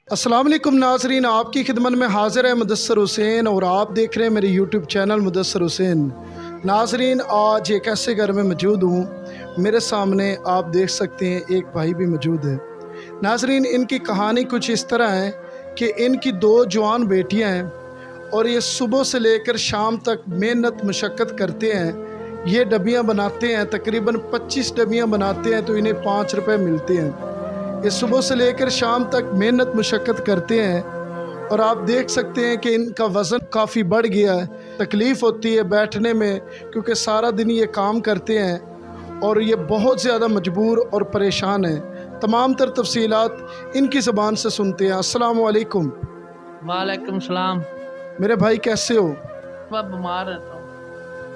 अस्सलाम वालेकुम नाज़रीन, आपकी खिदमत में हाज़िर है मुदस्सर हुसैन और आप देख रहे हैं मेरे यूट्यूब चैनल मुदस्सर हुसैन। नाज़रीन, आज एक ऐसे घर में मौजूद हूँ, मेरे सामने आप देख सकते हैं एक भाई भी मौजूद है। नाज़रीन, इनकी कहानी कुछ इस तरह है कि इनकी दो जवान बेटियाँ हैं और ये सुबह से लेकर शाम तक मेहनत मशक्क़त करते हैं। ये डबियाँ बनाते हैं, तकरीबन 25 डबियाँ बनाते हैं तो इन्हें 5 रुपये मिलते हैं। ये सुबह से लेकर शाम तक मेहनत मशक्क़त करते हैं और आप देख सकते हैं कि इनका वज़न काफ़ी बढ़ गया है। तकलीफ़ होती है बैठने में क्योंकि सारा दिन ये काम करते हैं और ये बहुत ज़्यादा मजबूर और परेशान हैं। तमाम तर तफ़सीलात इनकी ज़बान से सुनते हैं। अस्सलाम वालेकुम। वालेकुम सलाम। मेरे भाई कैसे हो? मैं बीमार रहता हूँ।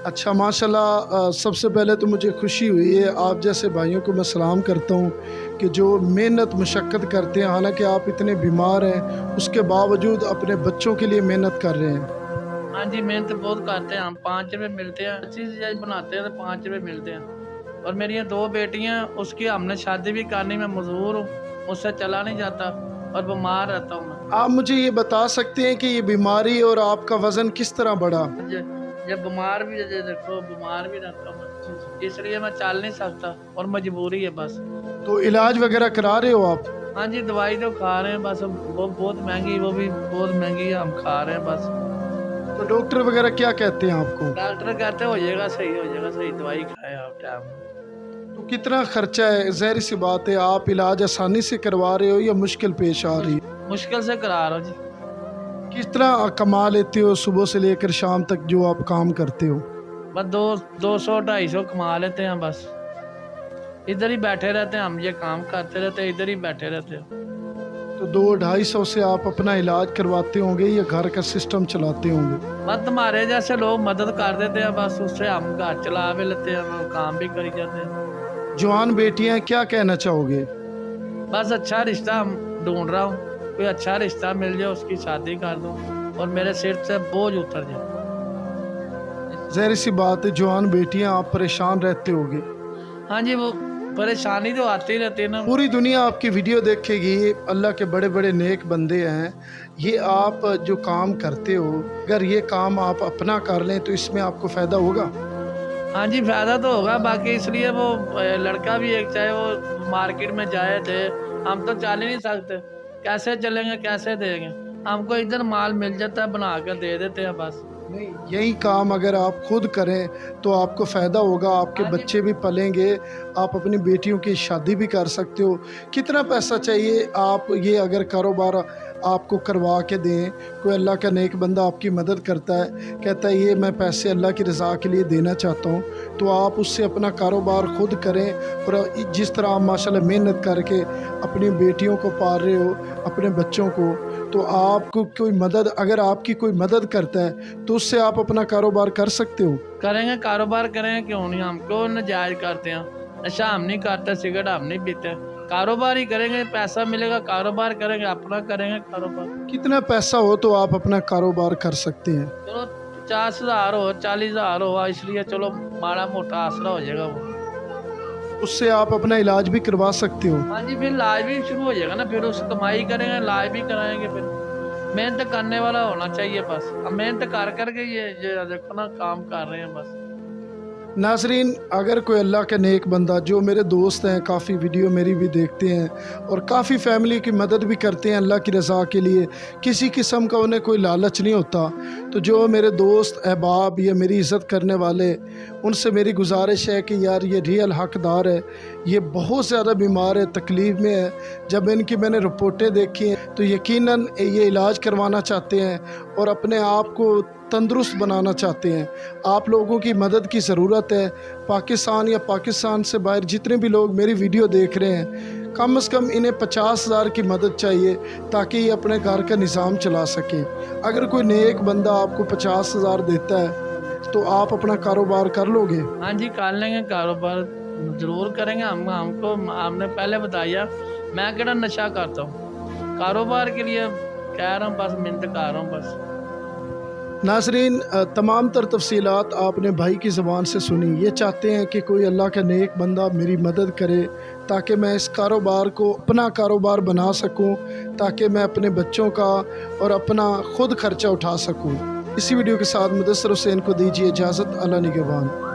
अच्छा माशाल्लाह, सबसे पहले तो मुझे खुशी हुई है, आप जैसे भाइयों को मैं सलाम करता हूँ कि जो मेहनत मशक्क़त करते हैं। हालांकि आप इतने बीमार हैं उसके बावजूद अपने बच्चों के लिए मेहनत कर रहे हैं। हाँ जी, मेहनत बहुत करते हैं हम। 5 रुपये मिलते हैं, अच्छी चीज़ बनाते हैं तो 5 रुपये मिलते हैं। और मेरी ये 2 बेटियाँ, उसकी हमने शादी भी करनी, मैं मजबूर हूँ, मुझसे चला नहीं जाता और बीमार रहता हूँ मैं। आप मुझे ये बता सकते हैं कि ये बीमारी और आपका वज़न किस तरह बढ़ा? जब बीमार भी देखो, बीमार भी रहता हूँ मैं, इसलिए मैं चल नहीं सकता और मजबूरी है बस। तो इलाज वगैरह करा रहे हो आप? हाँ जी, दवाई तो खा रहे हैं बस, वो बहुत महंगी, वो भी बहुत महंगी है, हम खा रहे हैं बस। तो डॉक्टर वगैरह क्या कहते हैं आपको? डॉक्टर कहते हो जाएगा सही, हो जाएगा सही, दवाई खाए आप टाइम। तो कितना खर्चा है? ज़ाहिर सी बात है, आप इलाज आसानी से करवा रहे हो या मुश्किल पेश आ रही है? मुश्किल से करा रहा हूँ जी। किस तरह कमा लेते हो सुबह से लेकर शाम तक जो आप काम करते हो? बस 200-250 कमा लेते हैं बस। इधर ही बैठे रहते हैं हम, ये काम करते रहते हैं, इधर ही बैठे रहते हैं। तो 200-250 से आप अपना इलाज करवाते होंगे या घर का सिस्टम चलाते होंगे? बस हमारे जैसे लोग मदद कर देते हैं, बस उससे हम घर चला भी लेते हैं, हम काम भी करी जाते हैं। जवान बेटियां, क्या कहना चाहोगे? बस अच्छा रिश्ता हम ढूंढ रहा हूँ, कोई अच्छा रिश्ता मिल जाए, उसकी शादी कर दूँ और मेरे सिर से बोझ उतर जाए। ज़ाहिर सी बात है, जवान बेटियां, आप परेशान रहते होगे। हाँ जी, वो परेशानी तो आती रहती है ना। पूरी दुनिया आपकी वीडियो देखेगी, अल्लाह के बड़े बड़े नेक बंदे हैं। ये आप जो काम करते हो, अगर ये काम आप अपना कर लें तो इसमें आपको फ़ायदा होगा? हाँ जी, फ़ायदा तो होगा, बाकी इसलिए वो लड़का भी एक, चाहे वो मार्केट में जाए थे, हम तो चल ही नहीं सकते, कैसे चलेंगे, कैसे देंगे? हमको इधर माल मिल जाता है, बना कर दे देते हैं बस। नहीं, यही काम अगर आप खुद करें तो आपको फ़ायदा होगा, आपके बच्चे भी पलेंगे, आप अपनी बेटियों की शादी भी कर सकते हो। कितना पैसा चाहिए? आप ये अगर कारोबार आपको करवा के दें, कोई अल्लाह का नेक बंदा आपकी मदद करता है, कहता है ये मैं पैसे अल्लाह की रज़ा के लिए देना चाहता हूँ, तो आप उससे अपना कारोबार खुद करें। और जिस तरह आप माशाल्लाह मेहनत करके अपनी बेटियों को पाल रहे हो, अपने बच्चों को, तो आपको कोई मदद, अगर आपकी कोई मदद करता है तो उससे आप अपना कारोबार कर सकते हो। करेंगे, कारोबार करेंगे, क्यों नहीं? हम क्यों नाजायज़ करते हैं? नशा हम नहीं करते, सिगरेट हम नहीं पीते, कारोबार ही करेंगे, पैसा मिलेगा, कारोबार करेंगे, अपना करेंगे कारोबार। कितना पैसा हो तो आप अपना कारोबार कर सकते हैं? चलो 50,000 हो, 40,000 हो, इसलिए चलो माड़ा मोटा आसरा हो जाएगा वो। उससे आप अपना इलाज भी करवा सकते हो। हाँ जी, फिर इलाज भी शुरू हो जाएगा ना, फिर उससे कमाई करेंगे, इलाज भी कराएंगे। फिर मेहनत करने वाला होना चाहिए बस। अब मेहनत कर करके ये देखो ना, काम कर रहे हैं बस। नाज़रीन, अगर कोई अल्लाह का नेक बंदा, जो मेरे दोस्त हैं, काफ़ी वीडियो मेरी भी देखते हैं और काफ़ी फैमिली की मदद भी करते हैं अल्लाह की रज़ा के लिए, किसी किस्म का उन्हें कोई लालच नहीं होता, तो जो मेरे दोस्त अहबाब या मेरी इज़्ज़त करने वाले, उनसे मेरी गुजारिश है कि यार ये रियल हक़दार है, ये बहुत ज़्यादा बीमार है, तकलीफ़ में है। जब इनकी मैंने रिपोर्टें देखी हैं तो यकीनन ये इलाज करवाना चाहते हैं और अपने आप को तंदुरुस्त बनाना चाहते हैं। आप लोगों की मदद की ज़रूरत है। पाकिस्तान या पाकिस्तान से बाहर जितने भी लोग मेरी वीडियो देख रहे हैं, कम से कम इन्हें 50,000 की मदद चाहिए ताकि ये अपने घर का निज़ाम चला सके। अगर कोई नेक बंदा आपको 50,000 देता है तो आप अपना कारोबार कर लोगे? हाँ जी, कर लेंगे कारोबार, ज़रूर करेंगे। हमने पहले बताया, मैं केड़ा नशा करता हूँ, कारोबार के लिए कह रहा हूँ, बस मेहनत कर रहा हूँ बस। नाजरीन तमाम तर तफसीलात आपने भाई की ज़बान से सुनी। ये चाहते हैं कि कोई अल्लाह का नेक बंदा मेरी मदद करे ताकि मैं इस कारोबार को अपना कारोबार बना सकूं, ताकि मैं अपने बच्चों का और अपना ख़ुद खर्चा उठा सकूं। इसी वीडियो के साथ मुदस्सर हुसैन को दीजिए इजाज़त। अल्लाह निगहबान।